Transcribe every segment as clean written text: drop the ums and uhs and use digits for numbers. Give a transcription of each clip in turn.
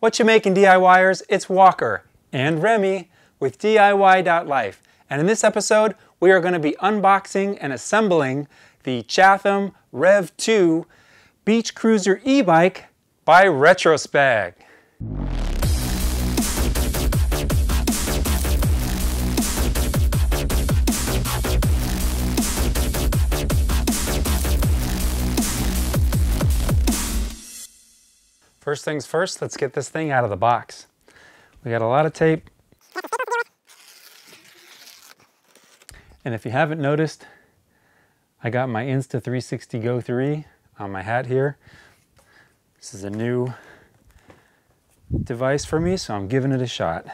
What you making, DIYers? It's Walker and Remi with DIWHY.LIFE. And in this episode, we are going to be unboxing and assembling the Chatham Rev 2 Beach Cruiser e-bike by Retrospec. First things first, let's get this thing out of the box. We got a lot of tape. And if you haven't noticed, I got my Insta360 Go 3 on my hat here. This is a new device for me, so I'm giving it a shot.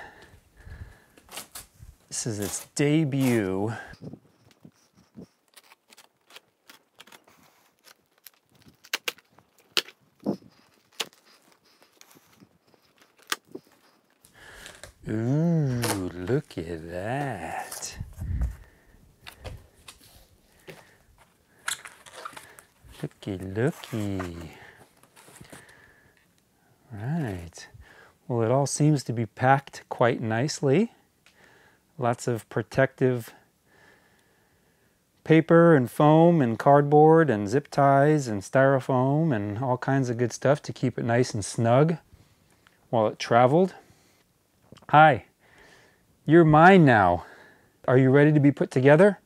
This is its debut. Ooh, look at that. Looky. Right. Well, it all seems to be packed quite nicely. Lots of protective paper and foam and cardboard and zip ties and styrofoam and all kinds of good stuff to keep it nice and snug while it traveled. Hi, you're mine now. Are you ready to be put together?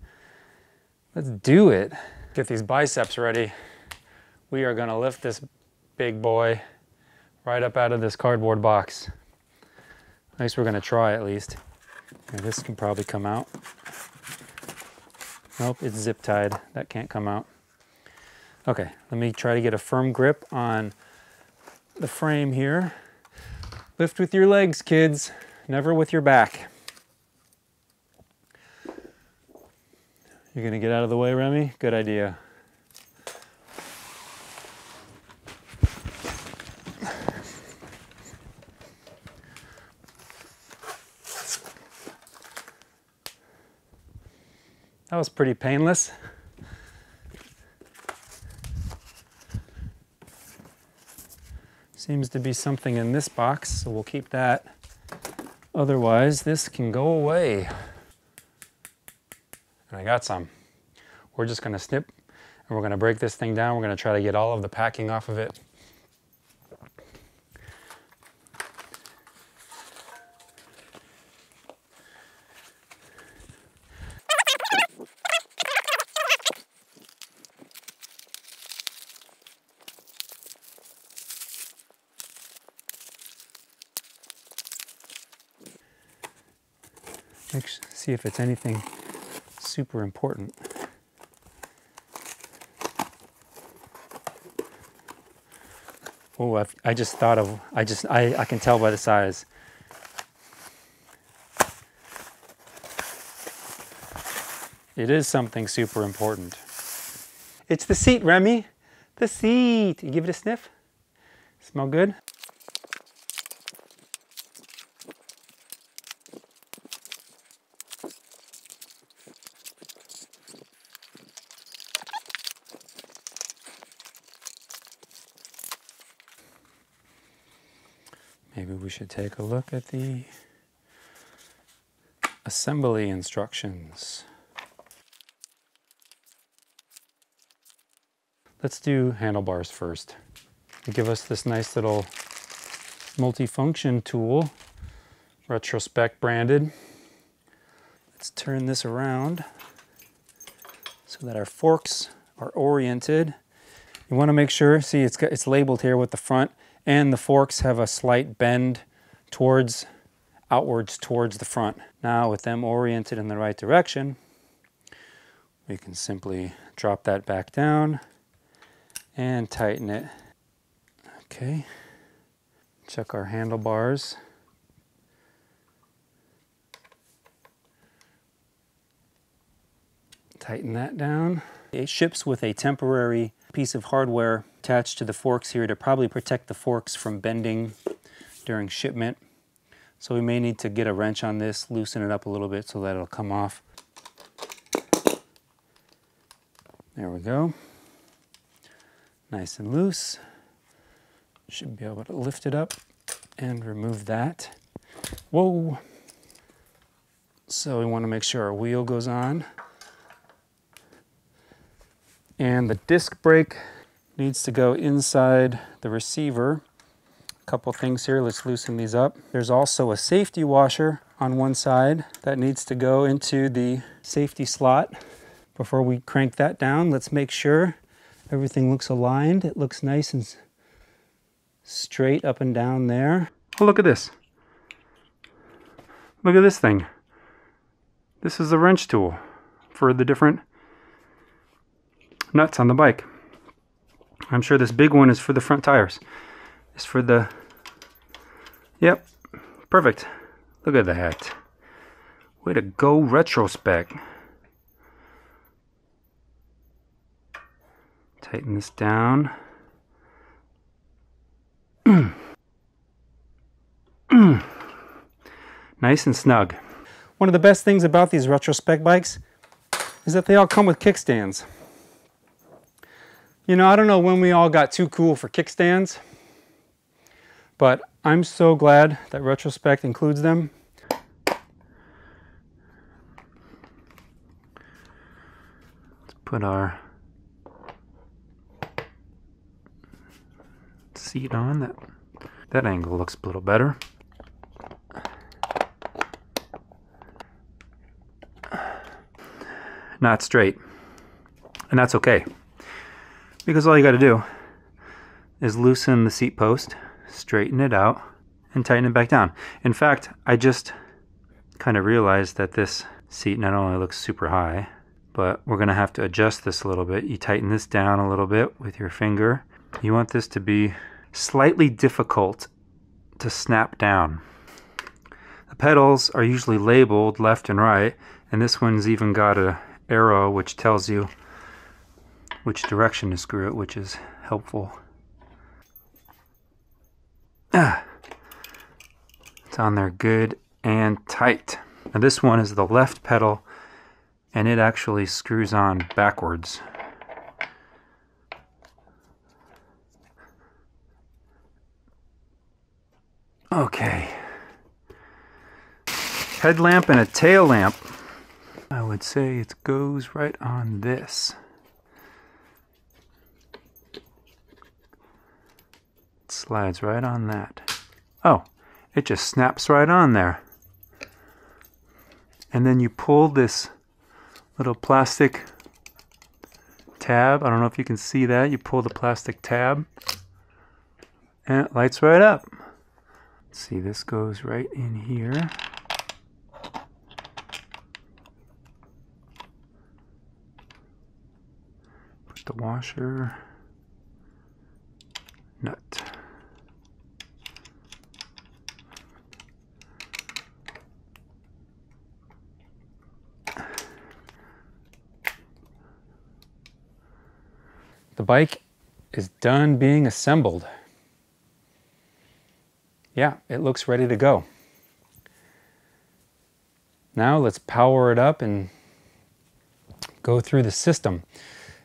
Let's do it. Get these biceps ready. We are gonna lift this big boy right up out of this cardboard box. At least we're gonna try at least. Okay, this can probably come out. Nope, it's zip tied. That can't come out. Okay, let me try to get a firm grip on the frame here. Lift with your legs, kids. Never with your back. You're gonna get out of the way, Remi? Good idea. That was pretty painless. Seems to be something in this box, so we'll keep that. Otherwise, this can go away. And I got some. We're just gonna snip and we're gonna break this thing down. We're gonna try to get all of the packing off of it. See if it's anything super important. Oh, I just thought of, I can tell by the size. It is something super important. It's the seat, Remi. The seat. You give it a sniff? Smell good? Maybe we should take a look at the assembly instructions. Let's do handlebars first. They give us this nice little multifunction tool, Retrospec branded. Let's turn this around so that our forks are oriented. You want to make sure, see it's labeled here with the front, and the forks have a slight bend outwards towards the front. Now with them oriented in the right direction, we can simply drop that back down and tighten it. Okay, check our handlebars. Tighten that down. It ships with a temporary piece of hardware attached to the forks here to probably protect the forks from bending during shipment. So we may need to get a wrench on this, loosen it up a little bit so that it'll come off. There we go. Nice and loose. Should be able to lift it up and remove that. Whoa! So we want to make sure our wheel goes on. And the disc brake needs to go inside the receiver. A couple things here, let's loosen these up. There's also a safety washer on one side that needs to go into the safety slot. Before we crank that down, let's make sure everything looks aligned. It looks nice and straight up and down there. Oh, look at this. Look at this thing. This is a wrench tool for the different nuts on the bike. I'm sure this big one is for the front tires. It's for the... Yep, perfect. Look at that. Way to go, Retrospec. Tighten this down. Nice and snug. One of the best things about these Retrospec bikes is that they all come with kickstands. You know, I don't know when we all got too cool for kickstands, but I'm so glad that Retrospec includes them. Let's put our seat on. That angle looks a little better. Not straight, and that's okay, because all you got to do is loosen the seat post, straighten it out, and tighten it back down. In fact, I just kind of realized that this seat not only looks super high, but we're going to have to adjust this a little bit. You tighten this down a little bit with your finger. You want this to be slightly difficult to snap down. The pedals are usually labeled left and right, and this one's even got a arrow which tells you which direction to screw it, which is helpful. It's on there good and tight. Now this one is the left pedal, and it actually screws on backwards. Okay. Headlamp and a tail lamp. I would say it goes right on this. It slides right on that. Oh, it just snaps right on there. And then you pull this little plastic tab. I don't know if you can see that. You pull the plastic tab and it lights right up. See, this goes right in here. Put the washer nut. The bike is done being assembled. Yeah, it looks ready to go. Now let's power it up and go through the system.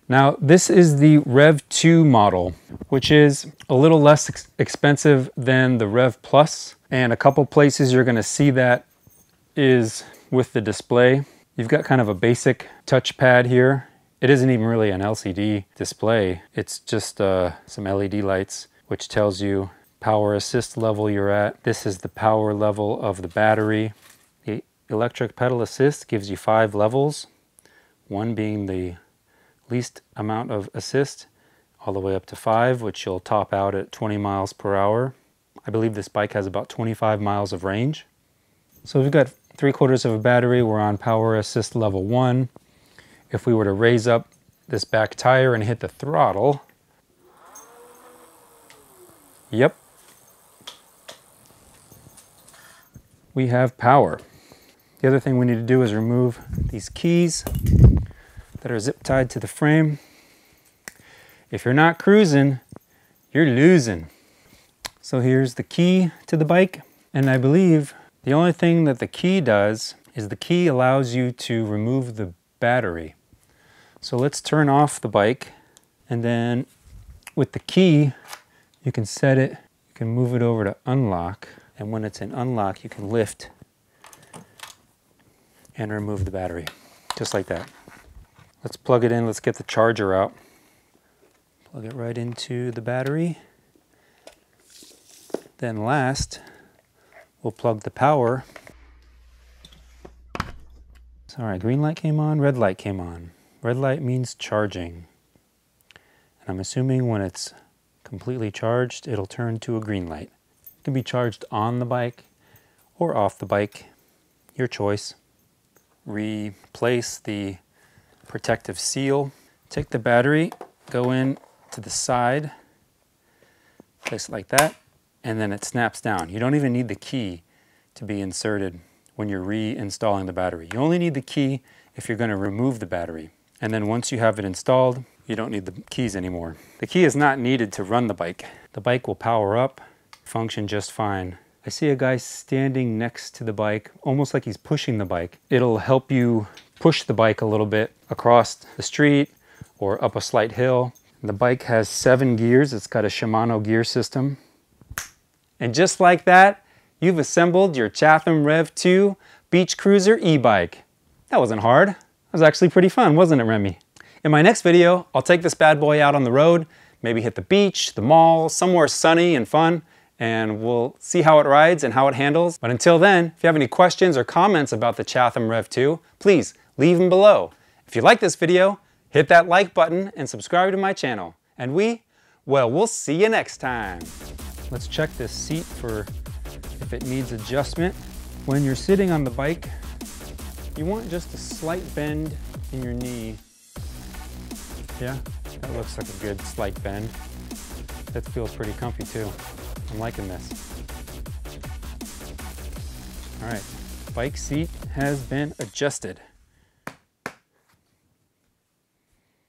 Now this is the Rev 2 model, which is a little less expensive than the Rev Plus, and a couple places you're going to see that is with the display. You've got kind of a basic touchpad here. It isn't even really an LCD display. It's just some LED lights, which tells you power assist level you're at. This is the power level of the battery. The electric pedal assist gives you 5 levels, one being the least amount of assist, all the way up to 5, which you'll top out at 20 miles per hour. I believe this bike has about 25 miles of range. So we've got 3/4 of a battery. We're on power assist level 1. If we were to raise up this back tire and hit the throttle, yep, we have power. The other thing we need to do is remove these keys that are zip tied to the frame. If you're not cruising, you're losing. So here's the key to the bike, and I believe the only thing that the key does is the key allows you to remove the battery. So let's turn off the bike, and then with the key you can set it, you can move it over to unlock, and when it's in unlock, you can lift and remove the battery, just like that. Let's plug it in, let's get the charger out. Plug it right into the battery. Then last, we'll plug the power. All right, green light came on, red light came on. Red light means charging. And I'm assuming when it's completely charged, it'll turn to a green light. It can be charged on the bike or off the bike, your choice. Replace the protective seal. Take the battery, go in to the side, place it like that, and then it snaps down. You don't even need the key to be inserted when you're reinstalling the battery. You only need the key if you're going to remove the battery. And then once you have it installed, you don't need the keys anymore. The key is not needed to run the bike. The bike will power up, function just fine. I see a guy standing next to the bike, almost like he's pushing the bike. It'll help you push the bike a little bit across the street or up a slight hill. The bike has 7 gears. It's got a Shimano gear system. And just like that, you've assembled your Chatham Rev 2 Beach Cruiser e-bike. That wasn't hard. That was actually pretty fun, wasn't it, Remi? In my next video, I'll take this bad boy out on the road, maybe hit the beach, the mall, somewhere sunny and fun, and we'll see how it rides and how it handles. But until then, if you have any questions or comments about the Chatham Rev 2, please leave them below. If you like this video, hit that like button and subscribe to my channel. And we'll see you next time. Let's check this seat for if it needs adjustment. When you're sitting on the bike, you want just a slight bend in your knee. Yeah, that looks like a good slight bend. That feels pretty comfy too. I'm liking this. All right, bike seat has been adjusted.